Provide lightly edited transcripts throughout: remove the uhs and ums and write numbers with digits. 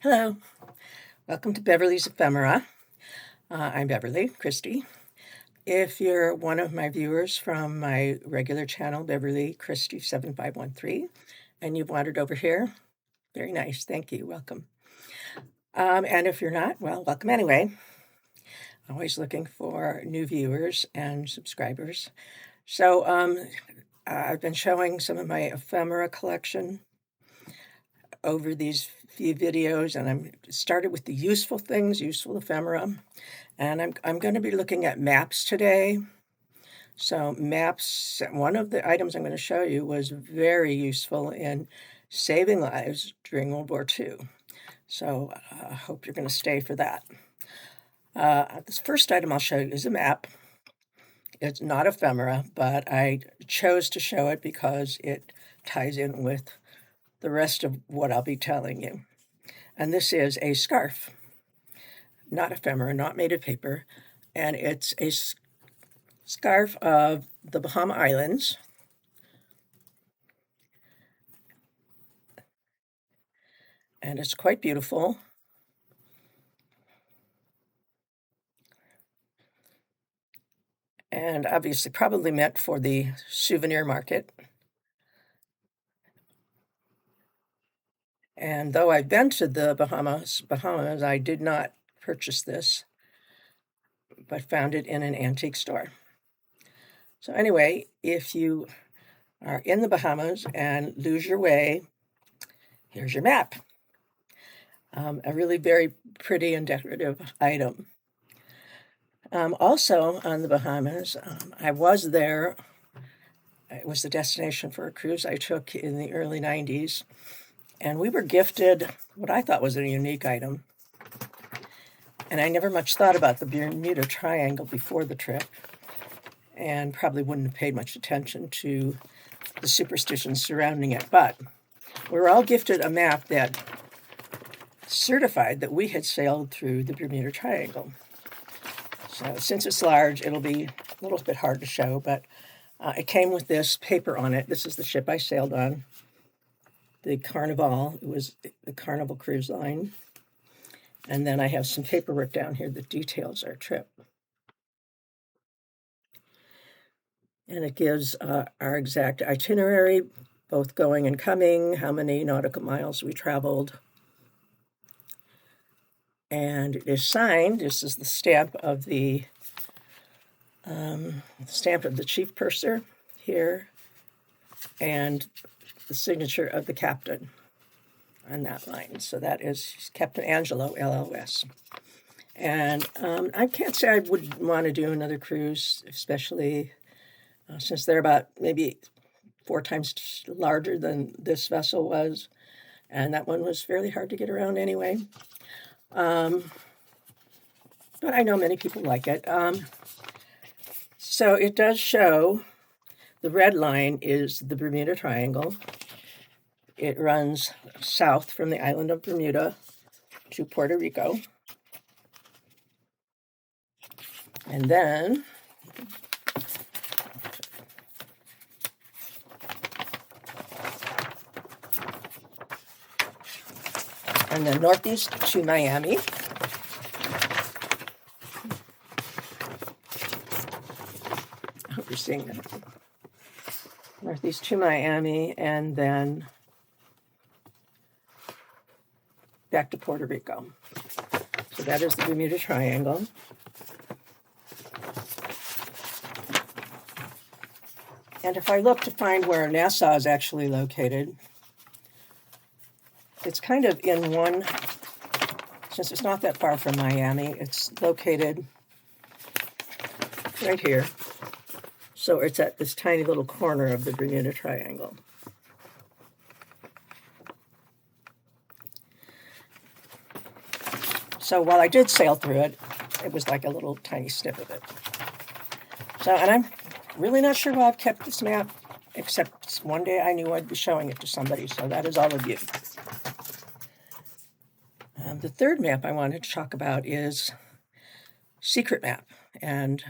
Hello, welcome to Beverly's Ephemera. I'm Beverly Christie. If you're one of my viewers from my regular channel, Beverly Christie 7513, and you've wandered over here, very nice, thank you, welcome. And if you're not, well, welcome anyway. Always looking for new viewers and subscribers. So I've been showing some of my ephemera collection over these few videos, and I'm started with the useful things, useful ephemera, and I'm going to be looking at maps today. So maps, one of the items I'm going to show you was very useful in saving lives during World War II. So I hope you're going to stay for that. This first item I'll show you is a map. It's not ephemera, but I chose to show it because it ties in with the rest of what I'll be telling you. And this is a scarf, not ephemera, not made of paper, and it's a scarf of the Bahama Islands. And it's quite beautiful. And obviously probably meant for the souvenir market. And though I've been to the Bahamas, I did not purchase this, but found it in an antique store. So anyway, if you are in the Bahamas and lose your way, here's your map. A really very pretty and decorative item. Also on the Bahamas, I was there. It was the destination for a cruise I took in the early 90s. And we were gifted what I thought was a unique item. And I never much thought about the Bermuda Triangle before the trip, and probably wouldn't have paid much attention to the superstitions surrounding it. But we were all gifted a map that certified that we had sailed through the Bermuda Triangle. So since it's large, it'll be a little bit hard to show, but it came with this paper on it. This is the ship I sailed on, the Carnival. It was the Carnival Cruise Line. And then I have some paperwork down here that details our trip. And it gives our exact itinerary, both going and coming, how many nautical miles we traveled. And it is signed. This is the stamp of the chief purser here, and the signature of the captain on that line. So that is Captain Angelo, LLS. And I can't say I would want to do another cruise, especially since they're about maybe 4 times larger than this vessel was. And that one was fairly hard to get around anyway. But I know many people like it. So it does show the red line is the Bermuda Triangle. It runs south from the island of Bermuda to Puerto Rico. And then northeast to Miami. I hope you're seeing that. Northeast to Miami, and then back to Puerto Rico. So that is the Bermuda Triangle. And if I look to find where Nassau is actually located, it's kind of in one, since it's not that far from Miami, it's located right here. So it's at this tiny little corner of the Bermuda Triangle. So while I did sail through it, it was like a little tiny snip of it. So, and I'm really not sure why I've kept this map, except one day I knew I'd be showing it to somebody, so that is all of you. The third map I wanted to talk about is Secret Map, and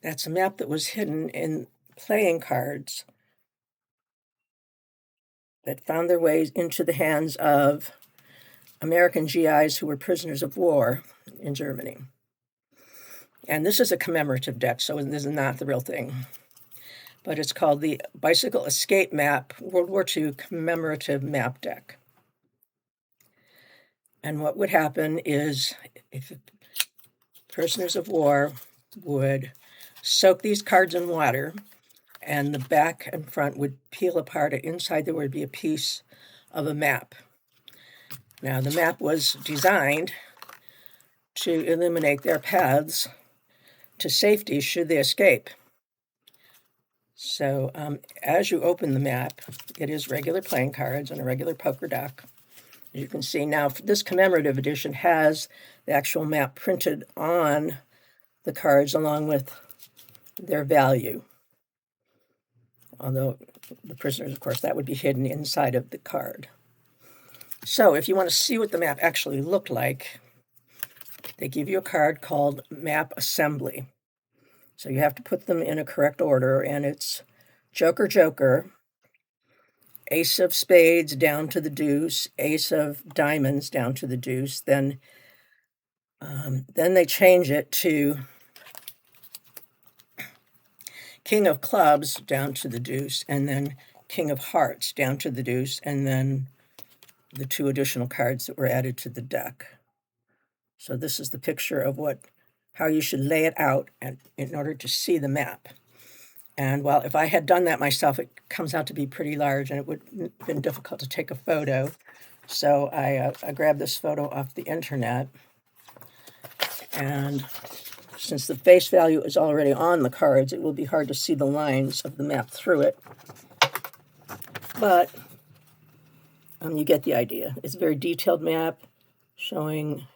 that's a map that was hidden in playing cards that found their way into the hands of American GIs who were prisoners of war in Germany. And this is a commemorative deck, so this is not the real thing. But it's called the Bicycle Escape Map, World War II Commemorative Map Deck. And what would happen is if prisoners of war would soak these cards in water, and the back and front would peel apart, and inside there would be a piece of a map. Now, the map was designed to illuminate their paths to safety should they escape. So as you open the map, it is regular playing cards and a regular poker deck. As you can see now, this commemorative edition has the actual map printed on the cards along with their value. Although the prisoners, of course, that would be hidden inside of the card. So if you want to see what the map actually looked like, they give you a card called Map Assembly. So you have to put them in a correct order, and it's Joker, Joker, Ace of Spades down to the deuce, Ace of Diamonds down to the deuce. Then they change it to King of Clubs down to the deuce, and then King of Hearts down to the deuce, and then the two additional cards that were added to the deck. So this is the picture of how you should lay it out in order to see the map. And while if I had done that myself, it comes out to be pretty large, and it would have been difficult to take a photo. So I grabbed this photo off the internet. And since the face value is already on the cards, it will be hard to see the lines of the map through it. But you get the idea. It's a very detailed map showing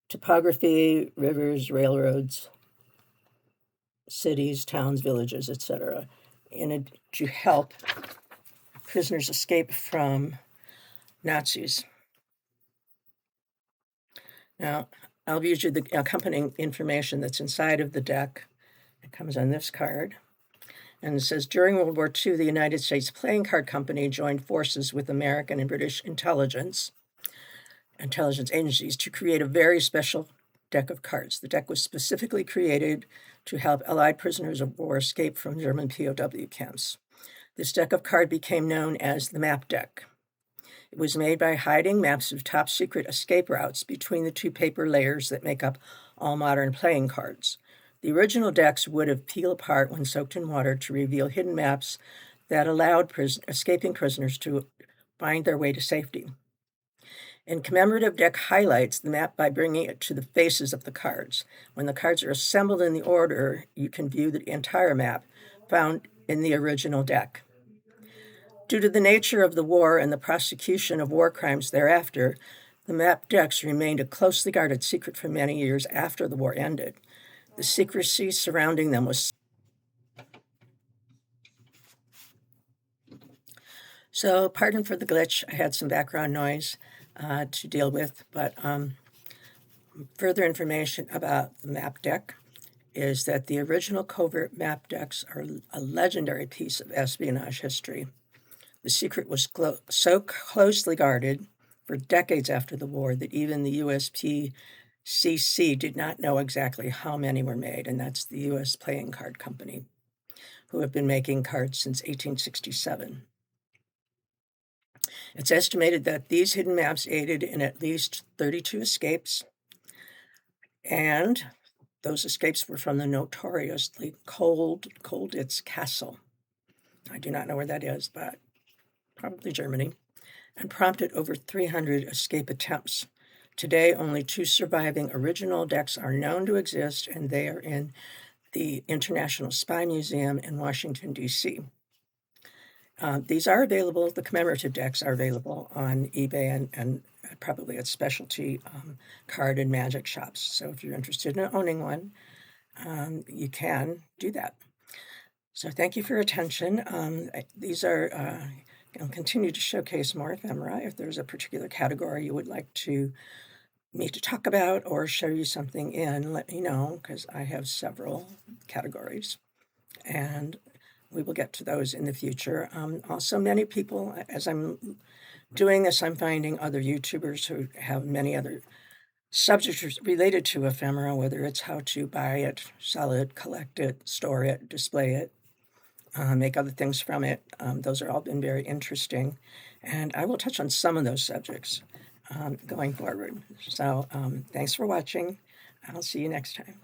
topography, rivers, railroads, cities, towns, villages, etc., in it to help prisoners escape from Nazis. Now, I'll read you the accompanying information that's inside of the deck. It comes on this card. And it says, during World War II, the United States Playing Card Company joined forces with American and British intelligence agencies to create a very special deck of cards. The deck was specifically created to help Allied prisoners of war escape from German POW camps. This deck of cards became known as the Map Deck. It was made by hiding maps of top-secret escape routes between the two paper layers that make up all modern playing cards. The original decks would have peeled apart when soaked in water to reveal hidden maps that allowed escaping prisoners to find their way to safety. In commemorative deck highlights the map by bringing it to the faces of the cards. When the cards are assembled in the order, you can view the entire map found in the original deck. Due to the nature of the war and the prosecution of war crimes thereafter, the map decks remained a closely guarded secret for many years after the war ended. The secrecy surrounding them was... So, pardon for the glitch. I had some background noise to deal with, but further information about the map deck is that the original covert map decks are a legendary piece of espionage history. The secret was so closely guarded for decades after the war that even the USPCC did not know exactly how many were made, and that's the U.S. Playing Card Company, who have been making cards since 1867. It's estimated that these hidden maps aided in at least 32 escapes, and those escapes were from the notoriously Colditz Castle. I do not know where that is, but probably Germany, and prompted over 300 escape attempts. Today, only 2 surviving original decks are known to exist, and they are in the International Spy Museum in Washington, D.C. These are available, the commemorative decks are available on eBay and probably at specialty card and magic shops. So if you're interested in owning one, you can do that. So thank you for your attention. These are... I'll continue to showcase more ephemera. If there's a particular category you would like me to talk about or show you something in, let me know, because I have several categories. And we will get to those in the future. Also, many people, as I'm doing this, I'm finding other YouTubers who have many other subjects related to ephemera, whether it's how to buy it, sell it, collect it, store it, display it, make other things from it. Those are all been very interesting, and I will touch on some of those subjects going forward. So thanks for watching. I'll see you next time.